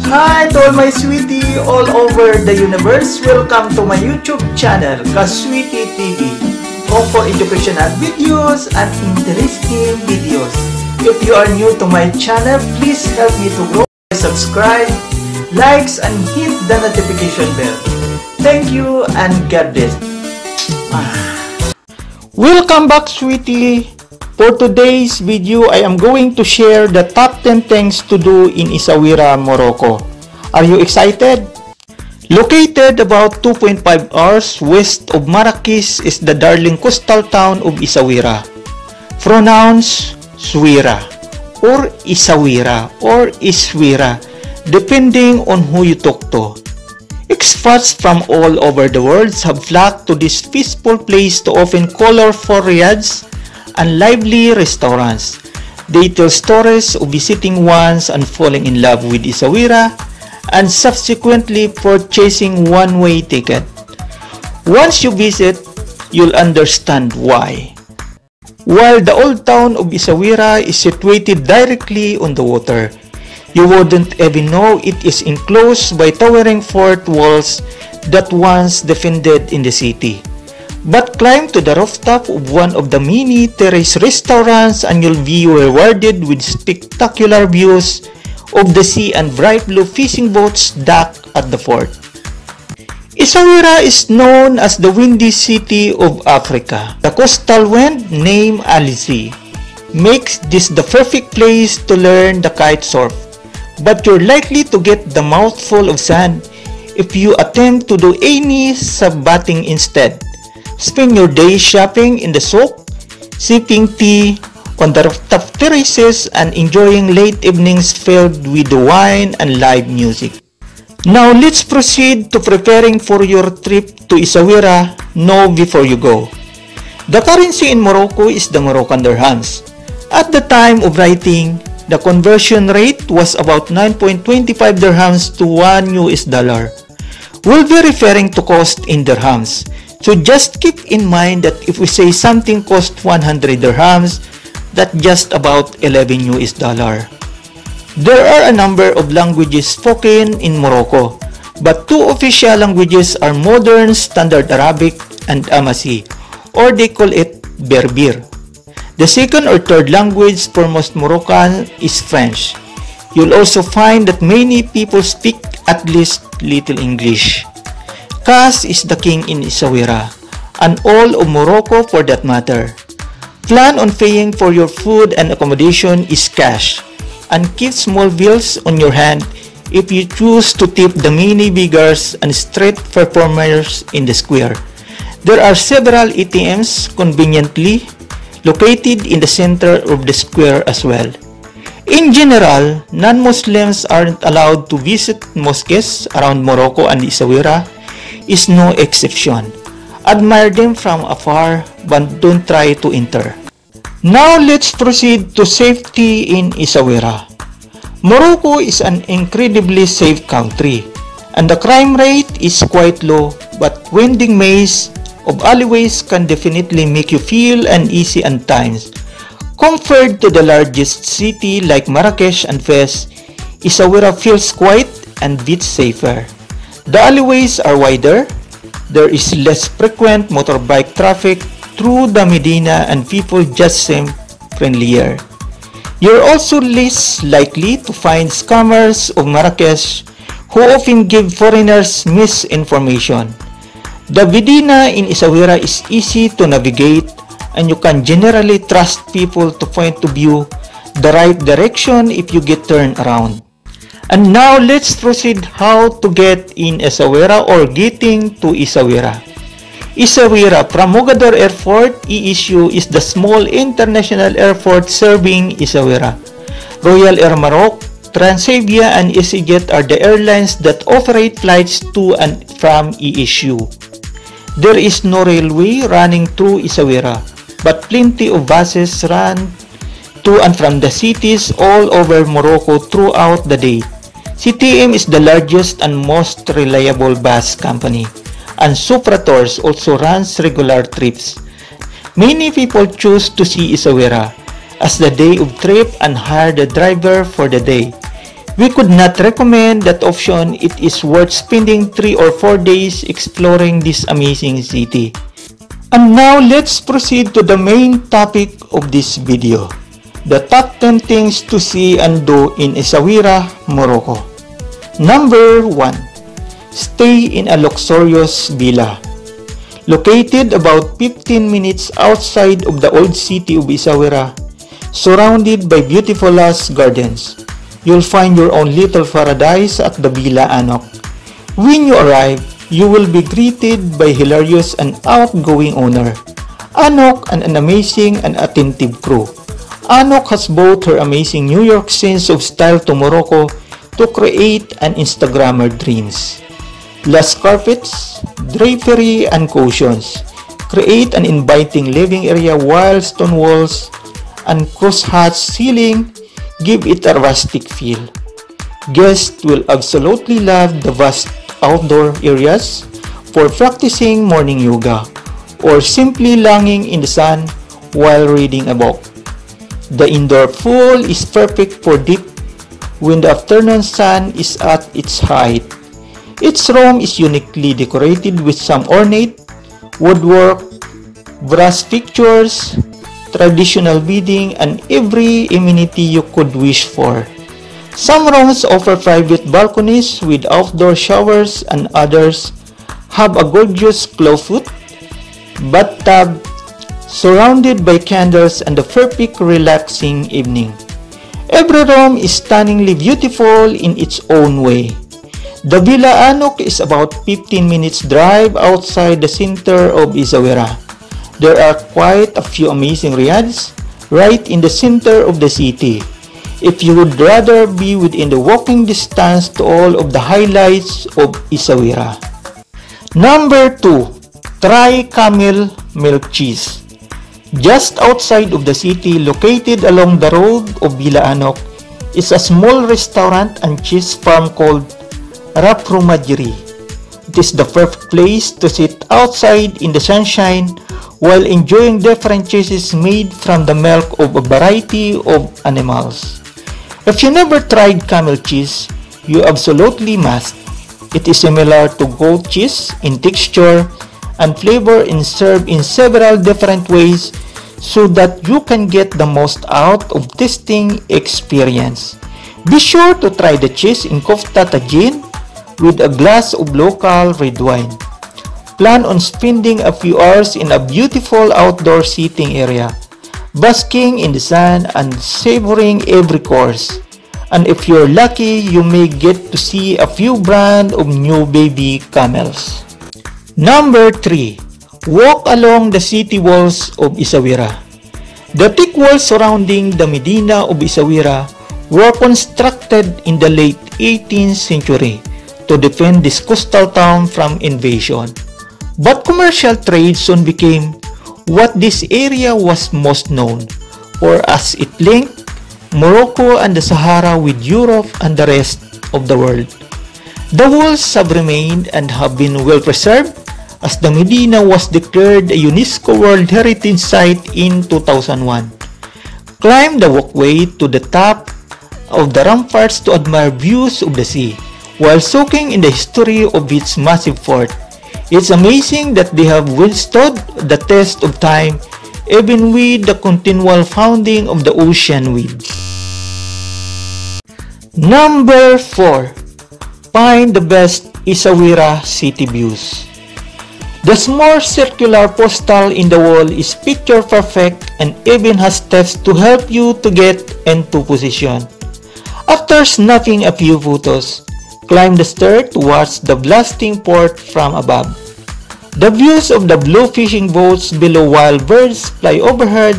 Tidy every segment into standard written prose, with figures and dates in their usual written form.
Hi to all my sweetie all over the universe. Welcome to my YouTube channel, Kasweetie TV. Home for educational videos and interesting videos. If you are new to my channel, please help me to grow. Subscribe, likes, and hit the notification bell. Thank you and God bless. Welcome back, sweetie. For today's video, I am going to share the top 10 things to do in Essaouira, Morocco. Are you excited? Located about 2.5 hours west of Marrakech is the darling coastal town of Essaouira. Pronounced Souira or Essaouira or Iswira, depending on who you talk to. Expats from all over the world have flocked to this peaceful place to open colorful riads and lively restaurants. They tell stories of visiting once and falling in love with Essaouira and subsequently purchasing one-way ticket. Once you visit, you'll understand why. While the old town of Essaouira is situated directly on the water, you wouldn't even know it is enclosed by towering fort walls that once defended in the city. But climb to the rooftop of one of the many terrace restaurants and you'll be rewarded with spectacular views of the sea and bright blue fishing boats docked at the fort. Essaouira is known as the windy city of Africa. The coastal wind, named Alizé, makes this the perfect place to learn the kite surf. But you're likely to get the mouthful of sand if you attempt to do any sabbathing instead. Spend your day shopping in the souk, sipping tea on the rooftop terraces, and enjoying late evenings filled with wine and live music. Now let's proceed to preparing for your trip to Essaouira. Know before you go. The currency in Morocco is the Moroccan dirhams. At the time of writing, the conversion rate was about 9.25 dirhams to $1. We'll be referring to cost in dirhams. So just keep in mind that if we say something costs 100 dirhams, that's just about $11. There are a number of languages spoken in Morocco, but two official languages are Modern Standard Arabic and Amazigh, or they call it Berber. The second or third language for most Moroccans is French. You'll also find that many people speak at least little English. Cash is the king in Essaouira, and all of Morocco for that matter. Plan on paying for your food and accommodation is cash, and keep small bills on your hand if you choose to tip the mini beggars and street performers in the square. There are several ATMs conveniently located in the center of the square as well. In general, non-Muslims aren't allowed to visit mosques around Morocco, and Essaouira is no exception. Admire them from afar, but don't try to enter. Now let's proceed to safety in Essaouira. Morocco is an incredibly safe country, and the crime rate is quite low, but winding maze of alleyways can definitely make you feel uneasy at times. Compared to the largest city like Marrakech and Fez, Essaouira feels quiet and bit safer. The alleyways are wider, there is less frequent motorbike traffic through the Medina, and people just seem friendlier. You're also less likely to find scammers of Marrakech who often give foreigners misinformation. The Medina in Essaouira is easy to navigate, and you can generally trust people to point to you the right direction if you get turned around. And now let's proceed how to get in Essaouira or getting to Essaouira. Essaouira from Mogador Airport, ESU, is the small international airport serving Essaouira. Royal Air Maroc, Transavia, and EasyJet are the airlines that operate flights to and from ESU. There is no railway running through Essaouira, but plenty of buses run to and from the cities all over Morocco throughout the day. CTM is the largest and most reliable bus company, and Supratours also runs regular trips. Many people choose to see Essaouira as the day of trip and hire the driver for the day. We could not recommend that option. It is worth spending 3 or 4 days exploring this amazing city. And now let's proceed to the main topic of this video. The top 10 things to see and do in Essaouira, Morocco. Number 1. Stay in a luxurious villa. Located about 15 minutes outside of the old city of Essaouira, surrounded by beautiful lush gardens, you'll find your own little paradise at the Villa Anok. When you arrive, you will be greeted by hilarious and outgoing owner, Anok, and an amazing and attentive crew. Anok has brought her amazing New York sense of style to Morocco to create an Instagrammer dreams. Lush carpets, drapery, and cushions create an inviting living area, while stone walls and crosshatch ceiling give it a rustic feel. Guests will absolutely love the vast outdoor areas for practicing morning yoga or simply longing in the sun while reading a book. The indoor pool is perfect for dip when the afternoon sun is at its height. Each room is uniquely decorated with some ornate woodwork, brass fixtures, traditional beading, and every amenity you could wish for. Some rooms offer private balconies with outdoor showers, and others have a gorgeous clawfoot bathtub surrounded by candles and the perfect relaxing evening. Every room is stunningly beautiful in its own way. The Villa Anok is about 15 minutes drive outside the center of Essaouira. There are quite a few amazing riads right in the center of the city. If you would rather be within the walking distance to all of the highlights of Essaouira. Number 2. Try camel milk cheese. Just outside of the city, located along the road of Villa Anok, is a small restaurant and cheese farm called Rap Fromagerie. It is the perfect place to sit outside in the sunshine while enjoying different cheeses made from the milk of a variety of animals. If you never tried camel cheese, you absolutely must. It is similar to goat cheese in texture and flavor and served in several different ways so that you can get the most out of tasting experience. Be sure to try the cheese in kofta tajin with a glass of local red wine. Plan on spending a few hours in a beautiful outdoor seating area, basking in the sun and savoring every course. And if you're lucky, you may get to see a few brand of new baby camels. Number 3. Walk along the city walls of Essaouira. The thick walls surrounding the Medina of Essaouira were constructed in the late 18th century to defend this coastal town from invasion. But commercial trade soon became what this area was most known for, as it linked Morocco and the Sahara with Europe and the rest of the world. The walls have remained and have been well preserved, as the Medina was declared a UNESCO World Heritage Site in 2001. Climb the walkway to the top of the ramparts to admire views of the sea, while soaking in the history of its massive fort. It's amazing that they have withstood the test of time, even with the continual pounding of the ocean waves. Number 4. Find the best Essaouira city views. The small circular postal in the wall is picture perfect and even has steps to help you to get into position. After snapping a few photos, climb the stair towards the blasting port from above. The views of the blue fishing boats below while birds fly overhead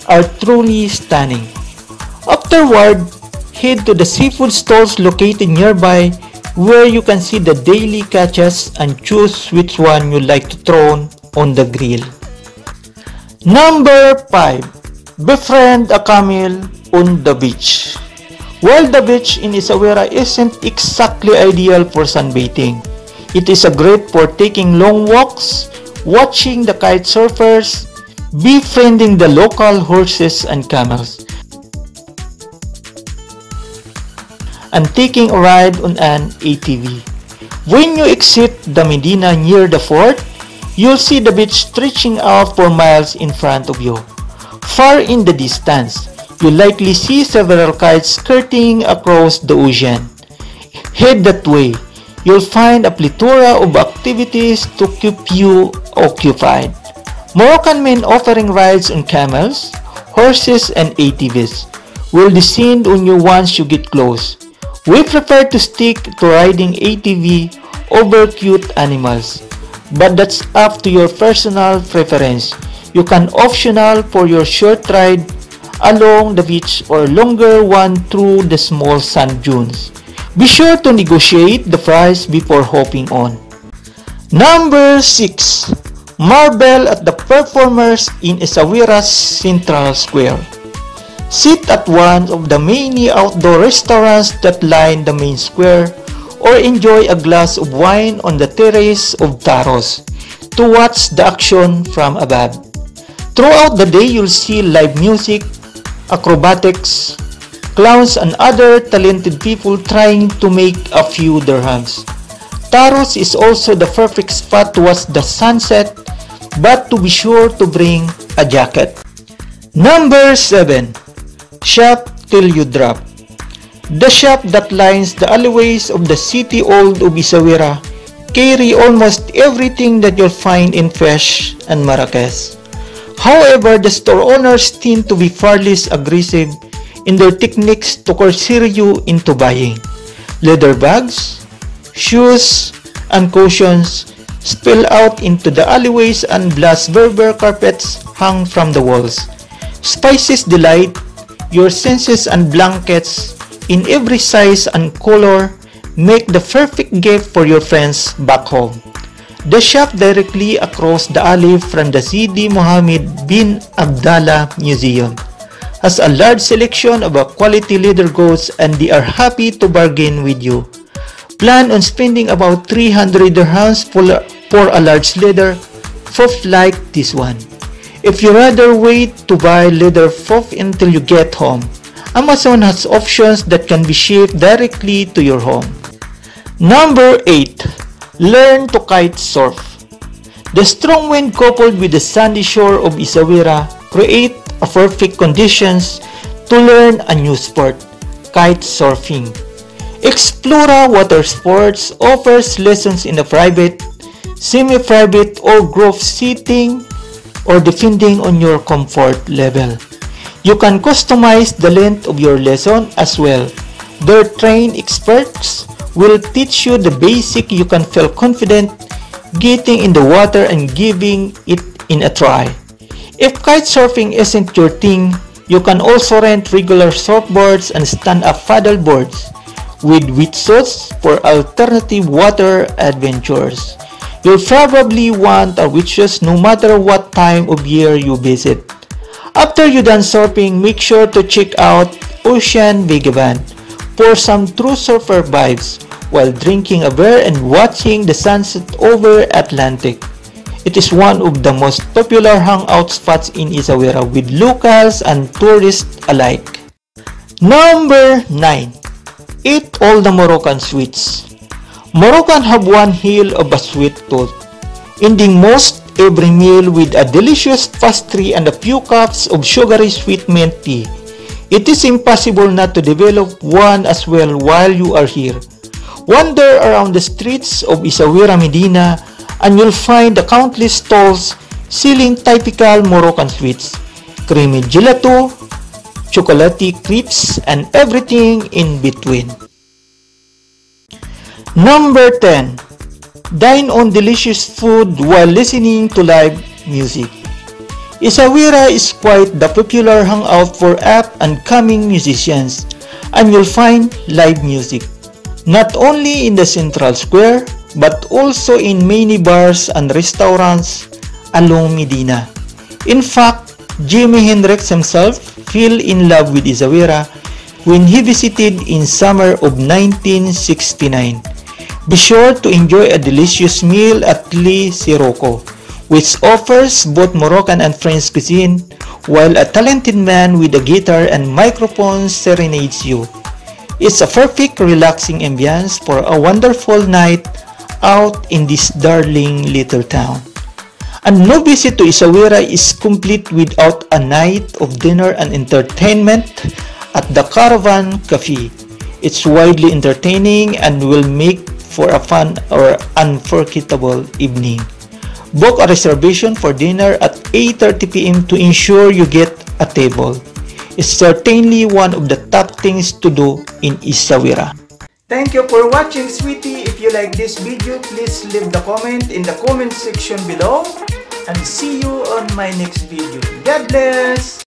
are truly stunning. Afterward, head to the seafood stalls located nearby where you can see the daily catches and choose which one you like to throw on the grill. Number 5. Befriend a camel on the beach. While the beach in Essaouira isn't exactly ideal for sunbathing, it is a great for taking long walks, watching the kite surfers, befriending the local horses and camels, and taking a ride on an ATV. When you exit the Medina near the fort, you'll see the beach stretching out for miles in front of you. Far in the distance, you'll likely see several kites skirting across the ocean. Head that way. You'll find a plethora of activities to keep you occupied. Moroccan men offering rides on camels, horses, and ATVs will descend on you once you get close. We prefer to stick to riding ATV over cute animals, but that's up to your personal preference. You can optional for your short ride along the beach or longer one through the small sand dunes. Be sure to negotiate the price before hopping on. Number 6. Marvel at the performers in Essaouira's Central Square. Sit at one of the many outdoor restaurants that line the main square or enjoy a glass of wine on the terrace of Taros to watch the action from above. Throughout the day, you'll see live music, acrobatics, clowns, and other talented people trying to make a few dirhams. Taros is also the perfect spot to watch the sunset, but to be sure to bring a jacket. Number 7. Shop till you drop. The shop that lines the alleyways of the city old of Essaouira carry almost everything that you'll find in Fez and Marrakech. However, the store owners tend to be far less aggressive in their techniques to coerce you into buying. Leather bags, shoes, and cushions spill out into the alleyways and blast Berber carpets hung from the walls. Spices delight your senses, and blankets in every size and color make the perfect gift for your friends back home. The shop directly across the alley from the Sidi Mohammed bin Abdallah Museum has a large selection of quality leather goods, and they are happy to bargain with you. Plan on spending about 300 dirhams for a large leather fof like this one. If you rather wait to buy leather fof until you get home, Amazon has options that can be shipped directly to your home. Number 8. Learn to kite surf. The strong wind coupled with the sandy shore of Essaouira create a perfect conditions to learn a new sport, kite surfing. Explora Water Sports offers lessons in a private, semi-private, or group setting, or depending on your comfort level. You can customize the length of your lesson as well. Their trained experts will teach you the basic. You can feel confident getting in the water and giving it in a try. If kite surfing isn't your thing, you can also rent regular surfboards and stand-up paddle boards with wetsuits for alternative water adventures. You'll probably want a wetsuit no matter what time of year you visit. After you're done surfing, make sure to check out Ocean Vagabond for some true surfer vibes while drinking a beer and watching the sunset over Atlantic. It is one of the most popular hangout spots in Essaouira with locals and tourists alike. Number 9. Eat all the Moroccan sweets. Moroccans have one hell of a sweet tooth, ending most every meal with a delicious pastry and a few cups of sugary sweet mint tea. It is impossible not to develop one as well while you are here. Wander around the streets of Essaouira Medina and you'll find the countless stalls selling typical Moroccan sweets, creamy gelato, chocolatey crepes, and everything in between. Number 10. Dine on delicious food while listening to live music. Essaouira is quite the popular hangout for up-and-coming musicians, and you'll find live music not only in the central square but also in many bars and restaurants along Medina. In fact, Jimi Hendrix himself fell in love with Essaouira when he visited in summer of 1969. Be sure to enjoy a delicious meal at Le Sirocco, which offers both Moroccan and French cuisine, while a talented man with a guitar and microphone serenades you. It's a perfect relaxing ambience for a wonderful night out in this darling little town. And no visit to Essaouira is complete without a night of dinner and entertainment at the Caravan Cafe. It's widely entertaining and will make for a fun or unforgettable evening. Book a reservation for dinner at 8:30 p.m. to ensure you get a table. It's certainly one of the top things to do in Essaouira. Thank you for watching, sweetie. If you like this video, please leave the comment in the comment section below. And see you on my next video. God bless!